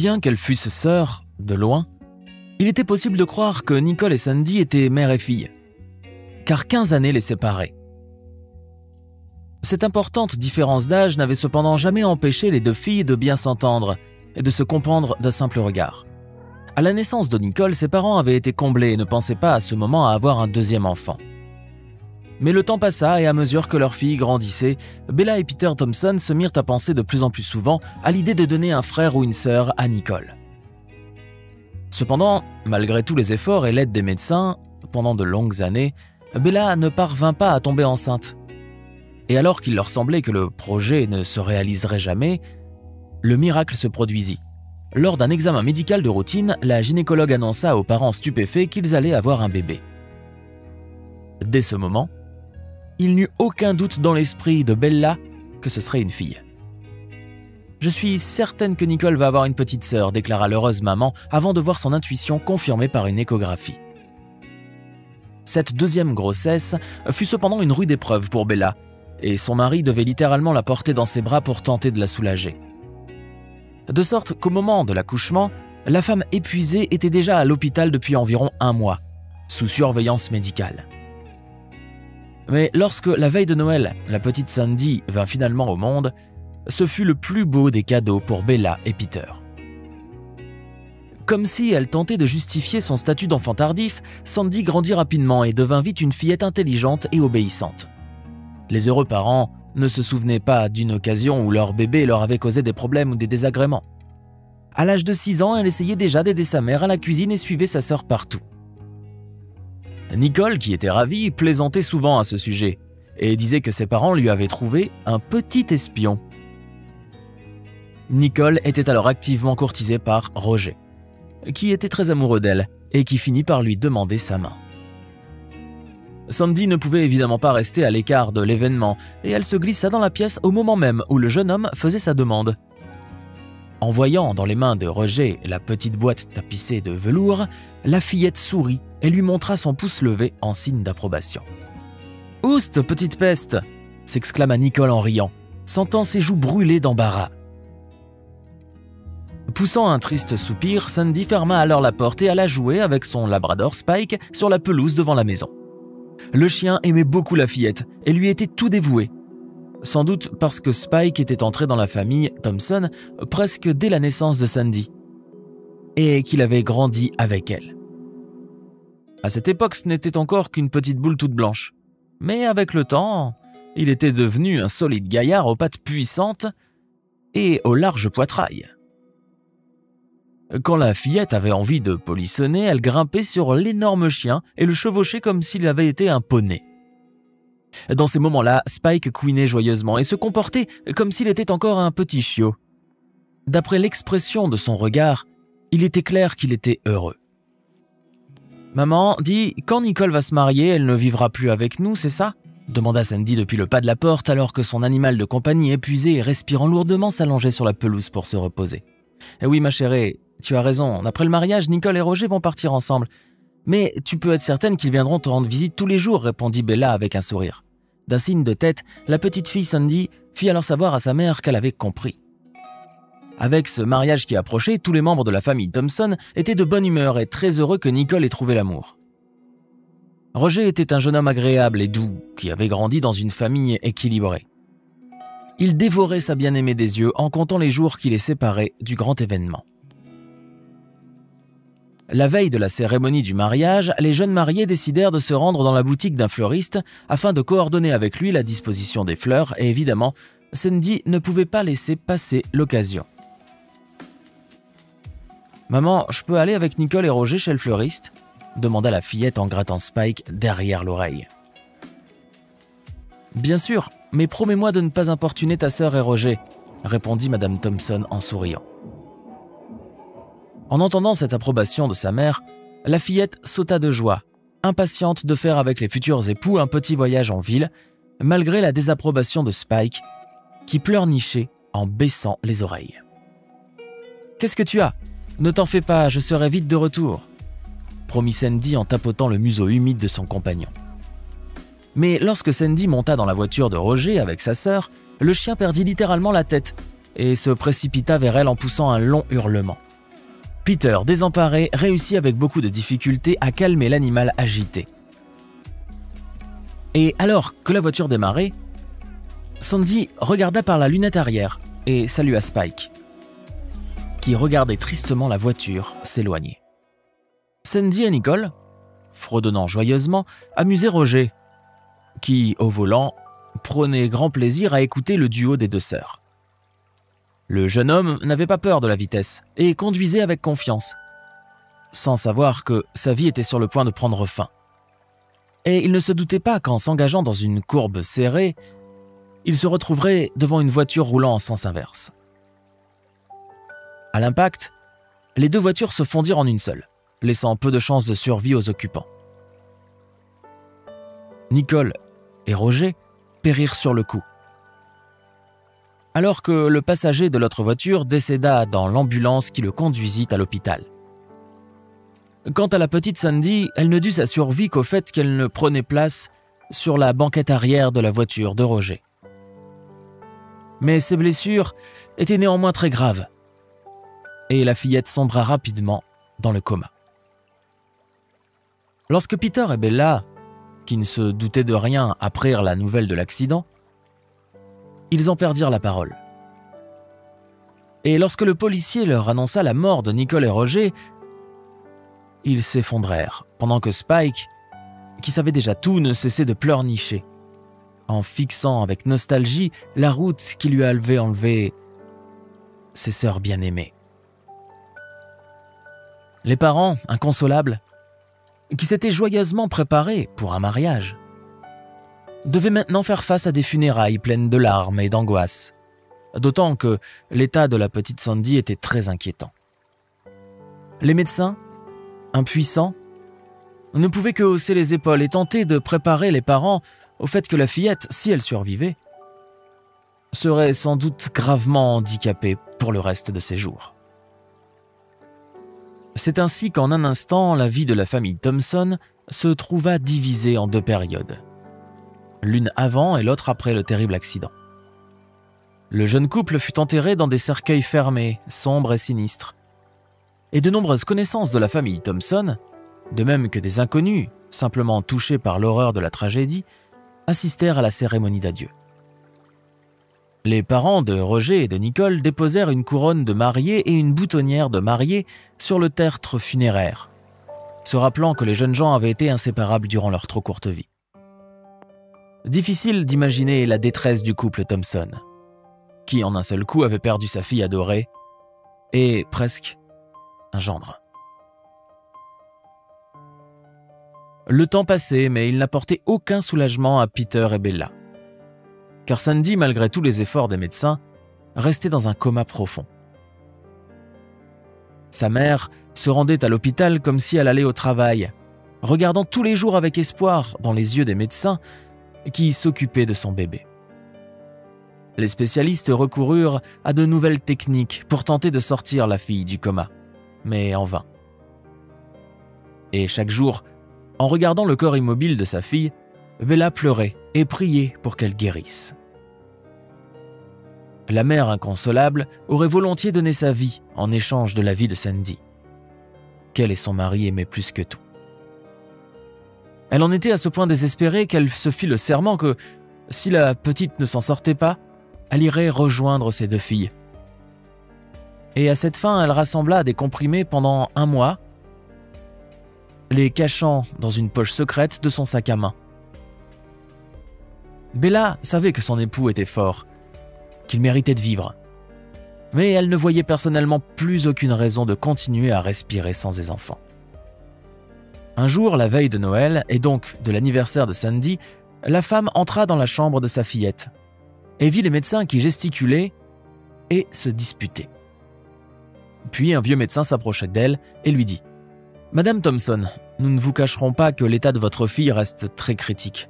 Bien qu'elles fussent sœurs, de loin, il était possible de croire que Nicole et Sandy étaient mère et fille, car 15 années les séparaient. Cette importante différence d'âge n'avait cependant jamais empêché les deux filles de bien s'entendre et de se comprendre d'un simple regard. À la naissance de Nicole, ses parents avaient été comblés et ne pensaient pas à ce moment à avoir un deuxième enfant. Mais le temps passa et à mesure que leur fille grandissait, Bella et Peter Thompson se mirent à penser de plus en plus souvent à l'idée de donner un frère ou une sœur à Nicole. Cependant, malgré tous les efforts et l'aide des médecins, pendant de longues années, Bella ne parvint pas à tomber enceinte. Et alors qu'il leur semblait que le projet ne se réaliserait jamais, le miracle se produisit. Lors d'un examen médical de routine, la gynécologue annonça aux parents stupéfaits qu'ils allaient avoir un bébé. Dès ce moment, il n'eut aucun doute dans l'esprit de Bella que ce serait une fille. « Je suis certaine que Nicole va avoir une petite sœur », déclara l'heureuse maman avant de voir son intuition confirmée par une échographie. Cette deuxième grossesse fut cependant une rude épreuve pour Bella, et son mari devait littéralement la porter dans ses bras pour tenter de la soulager. De sorte qu'au moment de l'accouchement, la femme épuisée était déjà à l'hôpital depuis environ 1 mois, sous surveillance médicale. Mais lorsque, la veille de Noël, la petite Sandy vint finalement au monde, ce fut le plus beau des cadeaux pour Bella et Peter. Comme si elle tentait de justifier son statut d'enfant tardif, Sandy grandit rapidement et devint vite une fillette intelligente et obéissante. Les heureux parents ne se souvenaient pas d'une occasion où leur bébé leur avait causé des problèmes ou des désagréments. À l'âge de 6 ans, elle essayait déjà d'aider sa mère à la cuisine et suivait sa sœur partout. Nicole, qui était ravie, plaisantait souvent à ce sujet et disait que ses parents lui avaient trouvé un petit espion. Nicole était alors activement courtisée par Roger, qui était très amoureux d'elle et qui finit par lui demander sa main. Sandy ne pouvait évidemment pas rester à l'écart de l'événement et elle se glissa dans la pièce au moment même où le jeune homme faisait sa demande. En voyant dans les mains de Roger la petite boîte tapissée de velours, la fillette sourit et lui montra son pouce levé en signe d'approbation. « Oust, petite peste !» s'exclama Nicole en riant, sentant ses joues brûler d'embarras. Poussant un triste soupir, Sandy ferma alors la porte et alla jouer avec son labrador Spike sur la pelouse devant la maison. Le chien aimait beaucoup la fillette et lui était tout dévoué. Sans doute parce que Spike était entré dans la famille Thompson presque dès la naissance de Sandy et qu'il avait grandi avec elle. À cette époque, ce n'était encore qu'une petite boule toute blanche. Mais avec le temps, il était devenu un solide gaillard aux pattes puissantes et aux larges poitrails. Quand la fillette avait envie de polissonner, elle grimpait sur l'énorme chien et le chevauchait comme s'il avait été un poney. Dans ces moments-là, Spike couinait joyeusement et se comportait comme s'il était encore un petit chiot. D'après l'expression de son regard, il était clair qu'il était heureux. « Maman, dis, quand Nicole va se marier, elle ne vivra plus avec nous, c'est ça ?» demanda Sandy depuis le pas de la porte alors que son animal de compagnie épuisé et respirant lourdement s'allongeait sur la pelouse pour se reposer. « Eh oui, ma chérie, tu as raison. Après le mariage, Nicole et Roger vont partir ensemble. Mais tu peux être certaine qu'ils viendront te rendre visite tous les jours, répondit Bella avec un sourire. D'un signe de tête, la petite fille Sandy fit alors savoir à sa mère qu'elle avait compris. Avec ce mariage qui approchait, tous les membres de la famille Thompson étaient de bonne humeur et très heureux que Nicole ait trouvé l'amour. Roger était un jeune homme agréable et doux, qui avait grandi dans une famille équilibrée. Il dévorait sa bien-aimée des yeux en comptant les jours qui les séparaient du grand événement. La veille de la cérémonie du mariage, les jeunes mariés décidèrent de se rendre dans la boutique d'un fleuriste afin de coordonner avec lui la disposition des fleurs et évidemment, Sandy ne pouvait pas laisser passer l'occasion. « Maman, je peux aller avec Nicole et Roger chez le fleuriste ?» demanda la fillette en grattant Spike derrière l'oreille. « Bien sûr, mais promets-moi de ne pas importuner ta sœur et Roger » répondit Madame Thompson en souriant. En entendant cette approbation de sa mère, la fillette sauta de joie, impatiente de faire avec les futurs époux un petit voyage en ville, malgré la désapprobation de Spike, qui pleurnichait en baissant les oreilles. « Qu'est-ce que tu as ? Ne t'en fais pas, je serai vite de retour », promit Sandy en tapotant le museau humide de son compagnon. Mais lorsque Sandy monta dans la voiture de Roger avec sa sœur, le chien perdit littéralement la tête et se précipita vers elle en poussant un long hurlement. Peter, désemparé, réussit avec beaucoup de difficulté à calmer l'animal agité. Et alors que la voiture démarrait, Sandy regarda par la lunette arrière et salua Spike, qui regardait tristement la voiture s'éloigner. Sandy et Nicole, fredonnant joyeusement, amusaient Roger, qui, au volant, prenait grand plaisir à écouter le duo des deux sœurs. Le jeune homme n'avait pas peur de la vitesse et conduisait avec confiance, sans savoir que sa vie était sur le point de prendre fin. Et il ne se doutait pas qu'en s'engageant dans une courbe serrée, il se retrouverait devant une voiture roulant en sens inverse. À l'impact, les deux voitures se fondirent en une seule, laissant peu de chances de survie aux occupants. Nicole et Roger périrent sur le coup, alors que le passager de l'autre voiture décéda dans l'ambulance qui le conduisit à l'hôpital. Quant à la petite Sandy, elle ne dut sa survie qu'au fait qu'elle ne prenait place sur la banquette arrière de la voiture de Roger. Mais ses blessures étaient néanmoins très graves, et la fillette sombra rapidement dans le coma. Lorsque Peter et Bella, qui ne se doutaient de rien, apprirent la nouvelle de l'accident, ils en perdirent la parole. Et lorsque le policier leur annonça la mort de Nicole et Roger, ils s'effondrèrent, pendant que Spike, qui savait déjà tout, ne cessait de pleurnicher, en fixant avec nostalgie la route qui lui avait enlevé ses sœurs bien-aimées. Les parents, inconsolables, qui s'étaient joyeusement préparés pour un mariage, devaient maintenant faire face à des funérailles pleines de larmes et d'angoisse, d'autant que l'état de la petite Sandy était très inquiétant. Les médecins, impuissants, ne pouvaient que hausser les épaules et tenter de préparer les parents au fait que la fillette, si elle survivait, serait sans doute gravement handicapée pour le reste de ses jours. C'est ainsi qu'en un instant, la vie de la famille Thompson se trouva divisée en deux périodes, l'une avant et l'autre après le terrible accident. Le jeune couple fut enterré dans des cercueils fermés, sombres et sinistres, et de nombreuses connaissances de la famille Thompson, de même que des inconnus, simplement touchés par l'horreur de la tragédie, assistèrent à la cérémonie d'adieu. Les parents de Roger et de Nicole déposèrent une couronne de mariée et une boutonnière de mariée sur le tertre funéraire, se rappelant que les jeunes gens avaient été inséparables durant leur trop courte vie. Difficile d'imaginer la détresse du couple Thompson, qui en un seul coup avait perdu sa fille adorée et presque un gendre. Le temps passait, mais il n'apportait aucun soulagement à Peter et Bella, car Sandy, malgré tous les efforts des médecins, restait dans un coma profond. Sa mère se rendait à l'hôpital comme si elle allait au travail, regardant tous les jours avec espoir dans les yeux des médecins qui s'occupaient de son bébé. Les spécialistes recoururent à de nouvelles techniques pour tenter de sortir la fille du coma, mais en vain. Et chaque jour, en regardant le corps immobile de sa fille, Bella pleurait et priait pour qu'elle guérisse. La mère inconsolable aurait volontiers donné sa vie en échange de la vie de Sandy, qu'elle et son mari aimaient plus que tout. Elle en était à ce point désespérée qu'elle se fit le serment que, si la petite ne s'en sortait pas, elle irait rejoindre ses deux filles. Et à cette fin, elle rassembla des comprimés pendant 1 mois, les cachant dans une poche secrète de son sac à main. Bella savait que son époux était fort, qu'il méritait de vivre, mais elle ne voyait personnellement plus aucune raison de continuer à respirer sans ses enfants. Un jour, la veille de Noël, et donc de l'anniversaire de Sandy, la femme entra dans la chambre de sa fillette et vit les médecins qui gesticulaient et se disputaient. Puis un vieux médecin s'approcha d'elle et lui dit « Madame Thompson, nous ne vous cacherons pas que l'état de votre fille reste très critique.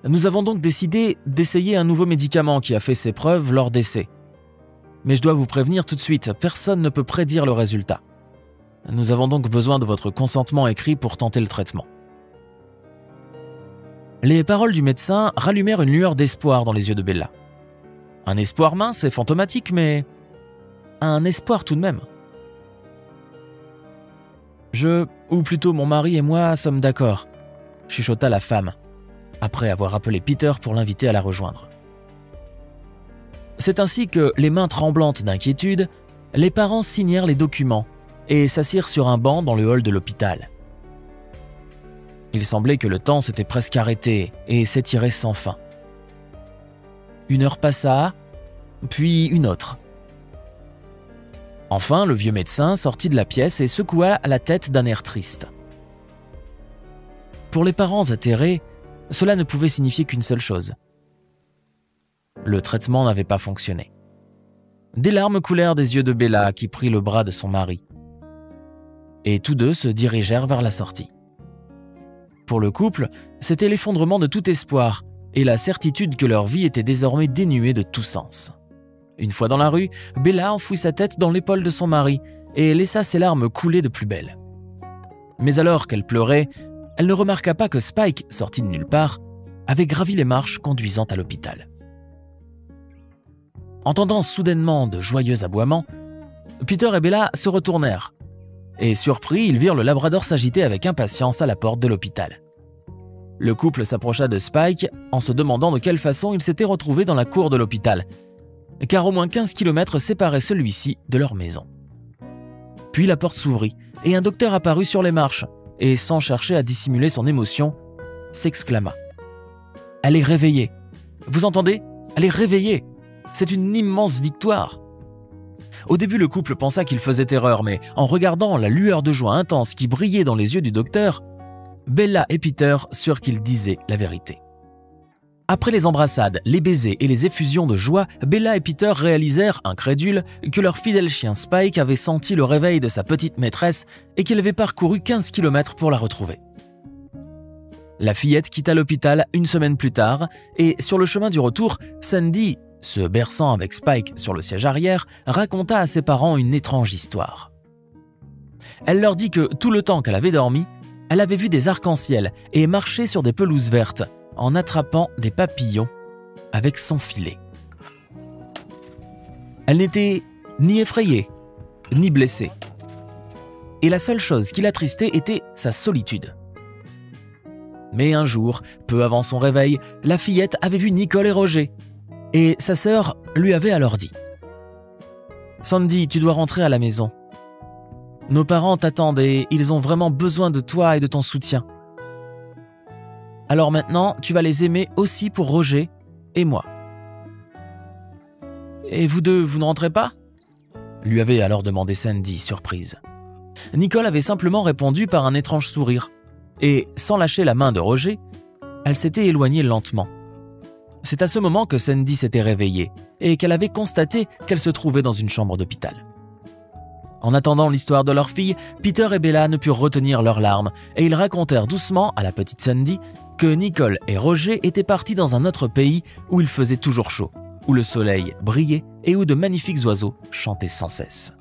Nous avons donc décidé d'essayer un nouveau médicament qui a fait ses preuves lors d'essais. Mais je dois vous prévenir tout de suite, personne ne peut prédire le résultat. Nous avons donc besoin de votre consentement écrit pour tenter le traitement. » Les paroles du médecin rallumèrent une lueur d'espoir dans les yeux de Bella. Un espoir mince et fantomatique, mais un espoir tout de même. ou plutôt mon mari et moi sommes d'accord, chuchota la femme, après avoir appelé Peter pour l'inviter à la rejoindre. C'est ainsi que, les mains tremblantes d'inquiétude, les parents signèrent les documents et s'assirent sur un banc dans le hall de l'hôpital. Il semblait que le temps s'était presque arrêté et s'étirait sans fin. Une heure passa, puis une autre. Enfin, le vieux médecin sortit de la pièce et secoua la tête d'un air triste. Pour les parents atterrés, cela ne pouvait signifier qu'une seule chose. Le traitement n'avait pas fonctionné. Des larmes coulèrent des yeux de Bella qui prit le bras de son mari. Et tous deux se dirigèrent vers la sortie. Pour le couple, c'était l'effondrement de tout espoir et la certitude que leur vie était désormais dénuée de tout sens. Une fois dans la rue, Bella enfouit sa tête dans l'épaule de son mari et laissa ses larmes couler de plus belle. Mais alors qu'elle pleurait, elle ne remarqua pas que Spike, sorti de nulle part, avait gravi les marches conduisant à l'hôpital. Entendant soudainement de joyeux aboiements, Peter et Bella se retournèrent et, surpris, ils virent le labrador s'agiter avec impatience à la porte de l'hôpital. Le couple s'approcha de Spike en se demandant de quelle façon il s'était retrouvé dans la cour de l'hôpital, car au moins 15 km séparaient celui-ci de leur maison. Puis la porte s'ouvrit et un docteur apparut sur les marches et, sans chercher à dissimuler son émotion, s'exclama « Elle est réveillée. Vous entendez? Elle est réveillée. C'est une immense victoire !» Au début, le couple pensa qu'il faisait erreur, mais en regardant la lueur de joie intense qui brillait dans les yeux du docteur, Bella et Peter surent qu'il disait la vérité. Après les embrassades, les baisers et les effusions de joie, Bella et Peter réalisèrent, incrédules, que leur fidèle chien Spike avait senti le réveil de sa petite maîtresse et qu'il avait parcouru 15 km pour la retrouver. La fillette quitta l'hôpital une semaine plus tard et, sur le chemin du retour, Sandy, se berçant avec Spike sur le siège arrière, raconta à ses parents une étrange histoire. Elle leur dit que, tout le temps qu'elle avait dormi, elle avait vu des arcs-en-ciel et marché sur des pelouses vertes, en attrapant des papillons avec son filet. Elle n'était ni effrayée, ni blessée. Et la seule chose qui l'attristait était sa solitude. Mais un jour, peu avant son réveil, la fillette avait vu Nicole et Roger, et sa sœur lui avait alors dit « Sandy, tu dois rentrer à la maison. Nos parents t'attendent et ils ont vraiment besoin de toi et de ton soutien. Alors maintenant, tu vas les aimer aussi pour Roger et moi. » « Et vous deux, vous ne rentrez pas ?» lui avait alors demandé Sandy, surprise. Nicole avait simplement répondu par un étrange sourire, et, sans lâcher la main de Roger, elle s'était éloignée lentement. C'est à ce moment que Sandy s'était réveillée et qu'elle avait constaté qu'elle se trouvait dans une chambre d'hôpital. En attendant l'histoire de leur fille, Peter et Bella ne purent retenir leurs larmes et ils racontèrent doucement à la petite Sandy que Nicole et Roger étaient partis dans un autre pays où il faisait toujours chaud, où le soleil brillait et où de magnifiques oiseaux chantaient sans cesse.